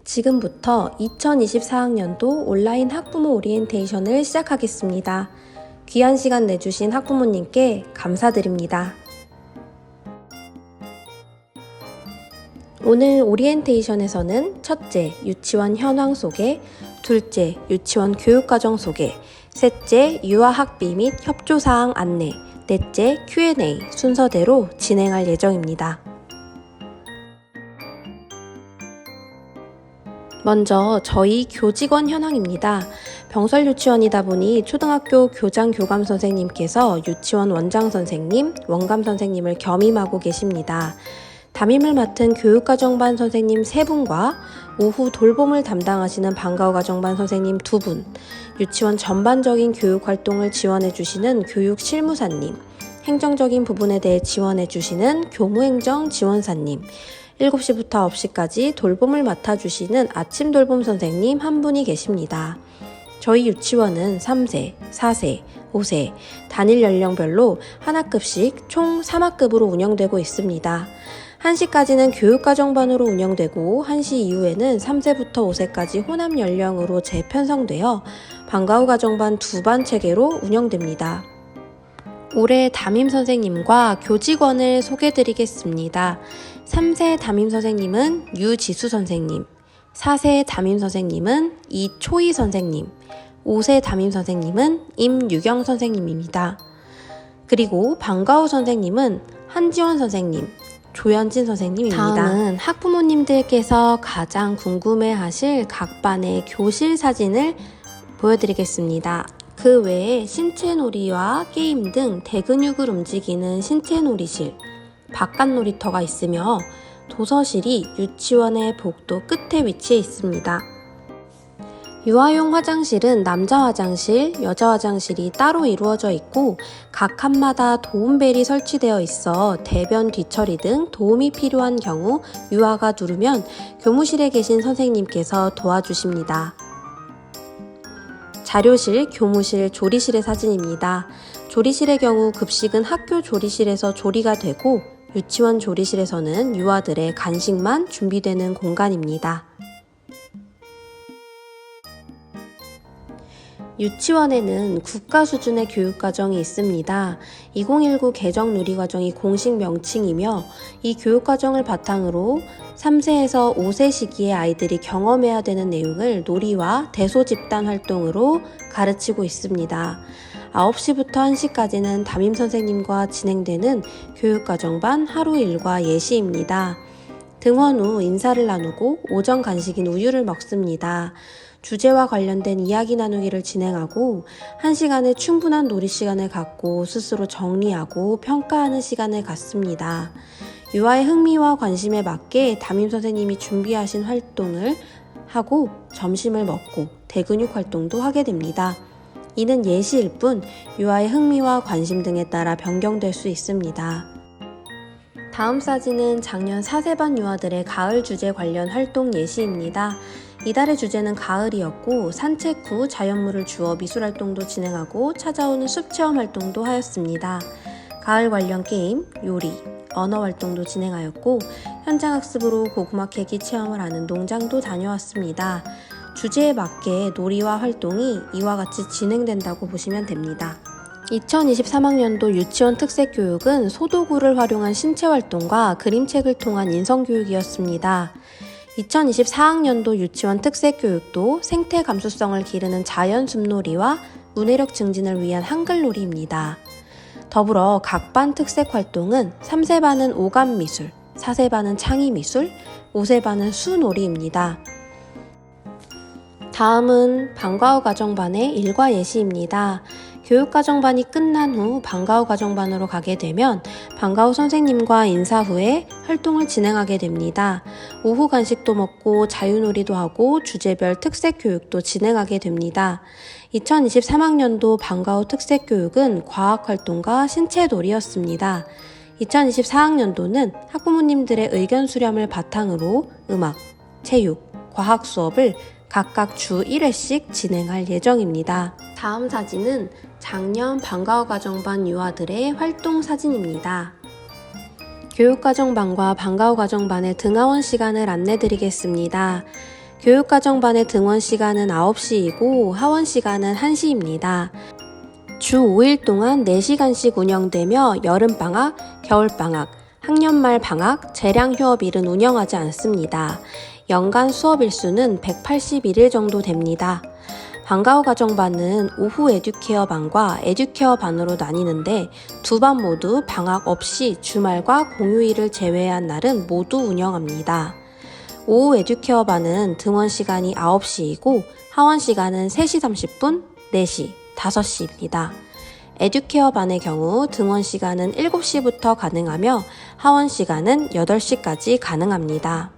지금부터 2024학년도 온라인 학부모 오리엔테이션을 시작하겠습니다. 귀한 시간 내주신 학부모님께 감사드립니다. 오늘 오리엔테이션에서는 첫째, 유치원 현황 소개, 둘째, 유치원 교육과정 소개, 셋째, 유아 학비 및 협조사항 안내, 넷째, Q&A 순서대로 진행할 예정입니다. 먼저 저희 교직원 현황입니다. 병설 유치원이다 보니 초등학교 교장 교감 선생님께서 유치원 원장 선생님, 원감 선생님을 겸임하고 계십니다. 담임을 맡은 교육과정반 선생님 3분과 오후 돌봄을 담당하시는 방과후과정반 선생님 2분, 유치원 전반적인 교육활동을 지원해 주시는 교육실무사님, 행정적인 부분에 대해 지원해 주시는 교무행정 지원사님, 7시부터 9시까지 돌봄을 맡아주시는 아침 돌봄 선생님 1분이 계십니다. 저희 유치원은 3세, 4세, 5세, 단일 연령별로 하나급씩 총 3학급으로 운영되고 있습니다. 1시까지는 교육과정반으로 운영되고 1시 이후에는 3세부터 5세까지 혼합 연령으로 재편성되어 방과후과정반 2반 체계로 운영됩니다. 올해 담임 선생님과 교직원을 소개드리겠습니다. 3세 담임 선생님은 유지수 선생님, 4세 담임 선생님은 이초희 선생님, 5세 담임 선생님은 임유경 선생님입니다. 그리고 방과후 선생님은 한지원 선생님, 조현진 선생님입니다. 다음은 학부모님들께서 가장 궁금해하실 각 반의 교실 사진을 보여드리겠습니다. 그 외에 신체놀이와 게임 등 대근육을 움직이는 신체놀이실, 바깥 놀이터가 있으며 도서실이 유치원의 복도 끝에 위치해 있습니다. 유아용 화장실은 남자 화장실, 여자 화장실이 따로 이루어져 있고 각 칸마다 도움벨이 설치되어 있어 대변 뒤처리 등 도움이 필요한 경우 유아가 누르면 교무실에 계신 선생님께서 도와주십니다. 자료실, 교무실, 조리실의 사진입니다. 조리실의 경우 급식은 학교 조리실에서 조리가 되고 유치원 조리실에서는 유아들의 간식만 준비되는 공간입니다. 유치원에는 국가 수준의 교육과정이 있습니다. 2019 개정 누리과정이 공식 명칭이며 이 교육과정을 바탕으로 3세에서 5세 시기에 아이들이 경험해야 되는 내용을 놀이와 대소집단 활동으로 가르치고 있습니다. 9시부터 1시까지는 담임 선생님과 진행되는 교육과정반 하루 일과 예시입니다. 등원 후 인사를 나누고 오전 간식인 우유를 먹습니다. 주제와 관련된 이야기 나누기를 진행하고 1시간의 충분한 놀이 시간을 갖고 스스로 정리하고 평가하는 시간을 갖습니다. 유아의 흥미와 관심에 맞게 담임 선생님이 준비하신 활동을 하고 점심을 먹고 대근육 활동도 하게 됩니다. 이는 예시일 뿐 유아의 흥미와 관심 등에 따라 변경될 수 있습니다. 다음 사진은 작년 4세반 유아들의 가을 주제 관련 활동 예시입니다. 이달의 주제는 가을이었고 산책 후 자연물을 주워 미술활동도 진행하고 찾아오는 숲체험 활동도 하였습니다. 가을 관련 게임, 요리, 언어활동도 진행하였고 현장학습으로 고구마 캐기 체험을 하는 농장도 다녀왔습니다. 주제에 맞게 놀이와 활동이 이와 같이 진행된다고 보시면 됩니다. 2023학년도 유치원 특색교육은 소도구를 활용한 신체활동과 그림책을 통한 인성교육이었습니다. 2024학년도 유치원 특색교육도 생태 감수성을 기르는 자연숲놀이와 문해력 증진을 위한 한글놀이입니다. 더불어 각 반 특색활동은 3세반은 오감미술, 4세반은 창의미술, 5세반은 수놀이입니다. 다음은 방과후 과정반의 일과 예시입니다. 교육과정반이 끝난 후 방과후 과정반으로 가게 되면 방과후 선생님과 인사 후에 활동을 진행하게 됩니다. 오후 간식도 먹고 자유놀이도 하고 주제별 특색교육도 진행하게 됩니다. 2023학년도 방과후 특색교육은 과학활동과 신체놀이였습니다. 2024학년도는 학부모님들의 의견 수렴을 바탕으로 음악, 체육, 과학 수업을 각각 주 1회씩 진행할 예정입니다. 다음 사진은 작년 방과후 과정반 유아들의 활동 사진입니다. 교육과정반과 방과후 과정반의 등하원 시간을 안내드리겠습니다. 교육과정반의 등원 시간은 9시이고 하원 시간은 1시입니다. 주 5일 동안 4시간씩 운영되며 여름방학, 겨울방학, 학년말 방학, 재량휴업일은 운영하지 않습니다. 연간 수업 일수는 181일 정도 됩니다. 방과 후 과정반은 오후 에듀케어반과 에듀케어반으로 나뉘는데 두 반 모두 방학 없이 주말과 공휴일을 제외한 날은 모두 운영합니다. 오후 에듀케어반은 등원 시간이 9시이고 하원 시간은 3시 30분, 4시, 5시입니다. 에듀케어반의 경우 등원 시간은 7시부터 가능하며 하원 시간은 8시까지 가능합니다.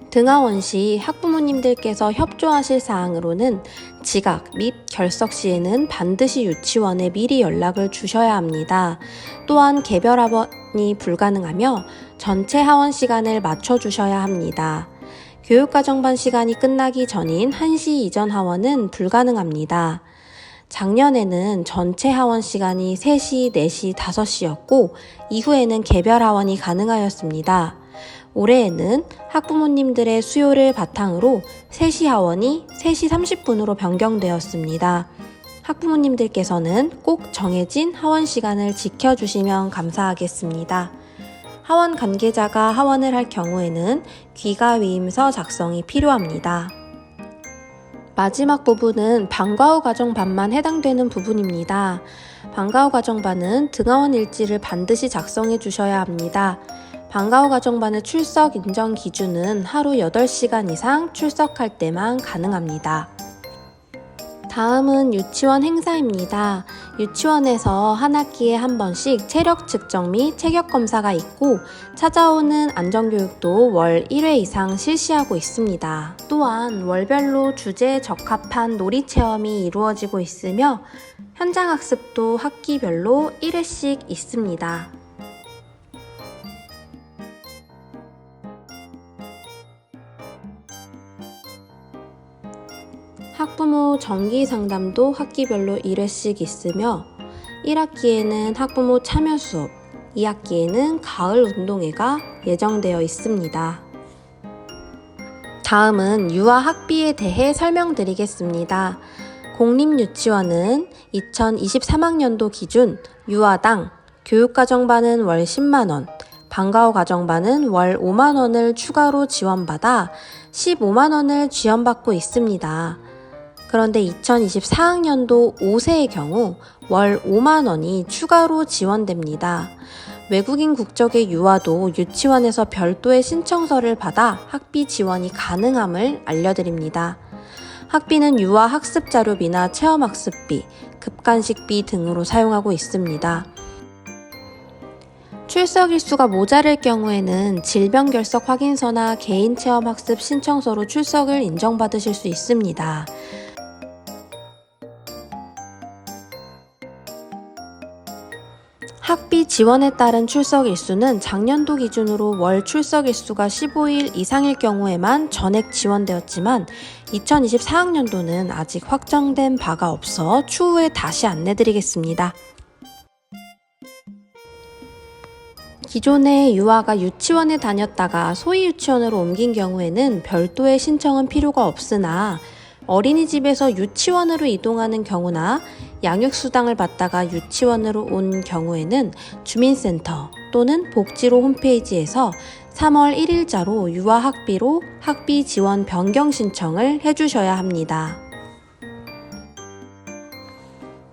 등하원 시 학부모님들께서 협조하실 사항으로는 지각 및 결석 시에는 반드시 유치원에 미리 연락을 주셔야 합니다. 또한 개별 하원이 불가능하며 전체 하원 시간을 맞춰주셔야 합니다. 교육과정반 시간이 끝나기 전인 1시 이전 하원은 불가능합니다. 작년에는 전체 하원 시간이 3시, 4시, 5시였고 이후에는 개별 하원이 가능하였습니다. 올해에는 학부모님들의 수요를 바탕으로 3시 하원이 3시 30분으로 변경되었습니다. 학부모님들께서는 꼭 정해진 하원 시간을 지켜주시면 감사하겠습니다. 하원 관계자가 하원을 할 경우에는 귀가위임서 작성이 필요합니다. 마지막 부분은 방과 후 과정반만 해당되는 부분입니다. 방과 후 과정반은 등하원 일지를 반드시 작성해 주셔야 합니다. 방과 후 과정반의 출석 인정 기준은 하루 8시간 이상 출석할 때만 가능합니다. 다음은 유치원 행사입니다. 유치원에서 한 학기에 한 번씩 체력 측정 및 체격 검사가 있고 찾아오는 안전교육도 월 1회 이상 실시하고 있습니다. 또한 월별로 주제에 적합한 놀이체험이 이루어지고 있으며 현장학습도 학기별로 1회씩 있습니다. 학부모 정기 상담도 학기별로 1회씩 있으며 1학기에는 학부모 참여 수업, 2학기에는 가을 운동회가 예정되어 있습니다. 다음은 유아 학비에 대해 설명드리겠습니다. 공립유치원은 2023학년도 기준 유아당 교육과정반은 월 10만원, 방과 후 과정반은 월 5만원을 추가로 지원받아 15만원을 지원받고 있습니다. 그런데 2024학년도 5세의 경우 월 5만원이 추가로 지원됩니다. 외국인 국적의 유아도 유치원에서 별도의 신청서를 받아 학비 지원이 가능함을 알려드립니다. 학비는 유아 학습 자료비나 체험학습비, 급간식비 등으로 사용하고 있습니다. 출석 일수가 모자랄 경우에는 질병결석 확인서나 개인 체험학습 신청서로 출석을 인정받으실 수 있습니다. 학비 지원에 따른 출석 일수는 작년도 기준으로 월 출석 일수가 15일 이상일 경우에만 전액 지원되었지만 2024학년도는 아직 확정된 바가 없어 추후에 다시 안내드리겠습니다. 기존에 유아가 유치원에 다녔다가 소위 유치원으로 옮긴 경우에는 별도의 신청은 필요가 없으나 어린이집에서 유치원으로 이동하는 경우나 양육수당을 받다가 유치원으로 온 경우에는 주민센터 또는 복지로 홈페이지에서 3월 1일자로 유아 학비로 학비 지원 변경 신청을 해주셔야 합니다.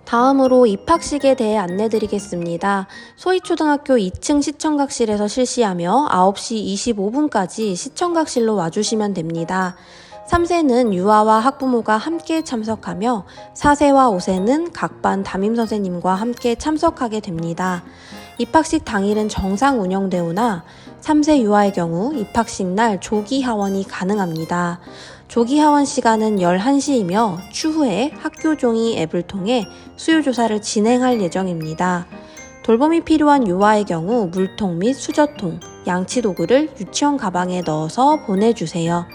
다음으로 입학식에 대해 안내드리겠습니다. 소희초등학교 2층 시청각실에서 실시하며 9시 25분까지 시청각실로 와주시면 됩니다. 3세는 유아와 학부모가 함께 참석하며 4세와 5세는 각 반 담임선생님과 함께 참석하게 됩니다. 입학식 당일은 정상 운영되오나 3세 유아의 경우 입학식 날 조기 하원이 가능합니다. 조기 하원 시간은 11시이며 추후에 학교종이 앱을 통해 수요조사를 진행할 예정입니다. 돌봄이 필요한 유아의 경우 물통 및 수저통, 양치도구를 유치원 가방에 넣어서 보내주세요.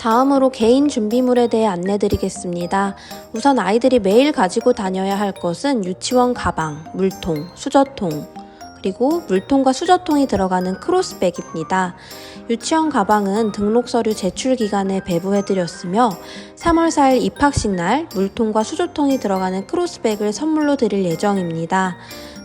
다음으로 개인 준비물에 대해 안내드리겠습니다. 우선 아이들이 매일 가지고 다녀야 할 것은 유치원 가방, 물통, 수저통, 그리고 물통과 수저통이 들어가는 크로스백입니다. 유치원 가방은 등록 서류 제출 기간에 배부해드렸으며 3월 4일 입학식 날 물통과 수저통이 들어가는 크로스백을 선물로 드릴 예정입니다.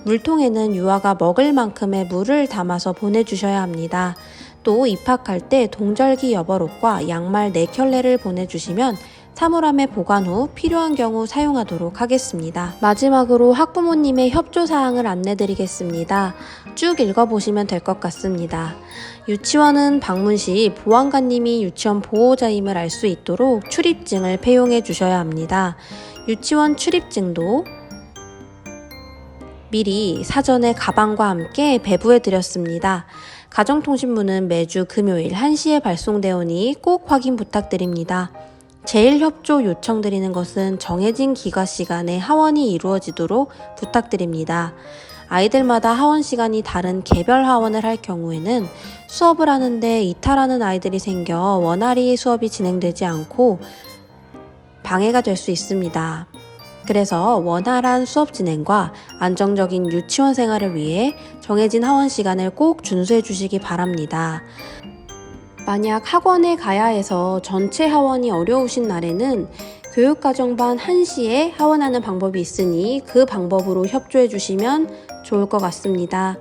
물통에는 유아가 먹을 만큼의 물을 담아서 보내주셔야 합니다. 또 입학할 때 동절기 여벌옷과 양말 4켤레를 보내주시면 사물함에 보관 후 필요한 경우 사용하도록 하겠습니다. 마지막으로 학부모님의 협조사항을 안내드리겠습니다. 쭉 읽어보시면 될 것 같습니다. 유치원은 방문 시 보안관님이 유치원 보호자임을 알 수 있도록 출입증을 폐용해 주셔야 합니다. 유치원 출입증도 미리 사전에 가방과 함께 배부해 드렸습니다. 가정통신부는 매주 금요일 1시에 발송되오니 꼭 확인 부탁드립니다. 제일 협조 요청드리는 것은 정해진 기과 시간에 하원이 이루어지도록 부탁드립니다. 아이들마다 하원 시간이 다른 개별 하원을 할 경우에는 수업을 하는데 이탈하는 아이들이 생겨 원활히 수업이 진행되지 않고 방해가 될 수 있습니다. 그래서 원활한 수업 진행과 안정적인 유치원 생활을 위해 정해진 하원 시간을 꼭 준수해 주시기 바랍니다. 만약 학원에 가야 해서 전체 하원이 어려우신 날에는 교육과정반 1시에 하원하는 방법이 있으니 그 방법으로 협조해 주시면 좋을 것 같습니다.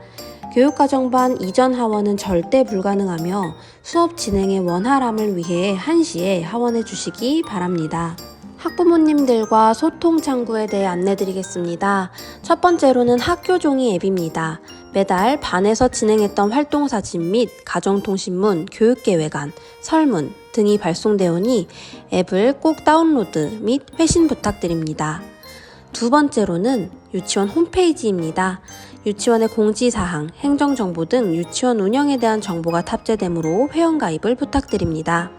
교육과정반 이전 하원은 절대 불가능하며 수업 진행의 원활함을 위해 1시에 하원해 주시기 바랍니다. 학부모님들과 소통 창구에 대해 안내드리겠습니다. 첫 번째로는 학교종이 앱입니다. 매달 반에서 진행했던 활동사진 및 가정통신문, 교육계획안, 설문 등이 발송되오니 앱을 꼭 다운로드 및 회신 부탁드립니다. 두 번째로는 유치원 홈페이지입니다. 유치원의 공지사항, 행정정보 등 유치원 운영에 대한 정보가 탑재되므로 회원가입을 부탁드립니다.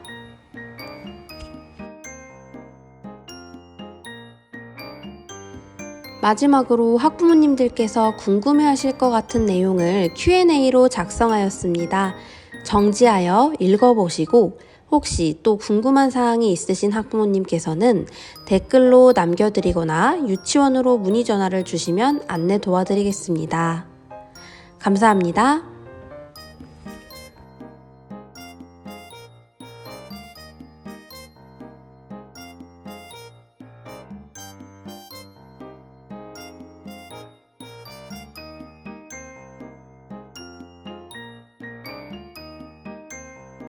마지막으로 학부모님들께서 궁금해하실 것 같은 내용을 Q&A로 작성하였습니다. 정지하여 읽어보시고 혹시 또 궁금한 사항이 있으신 학부모님께서는 댓글로 남겨드리거나 유치원으로 문의 전화를 주시면 안내 도와드리겠습니다. 감사합니다.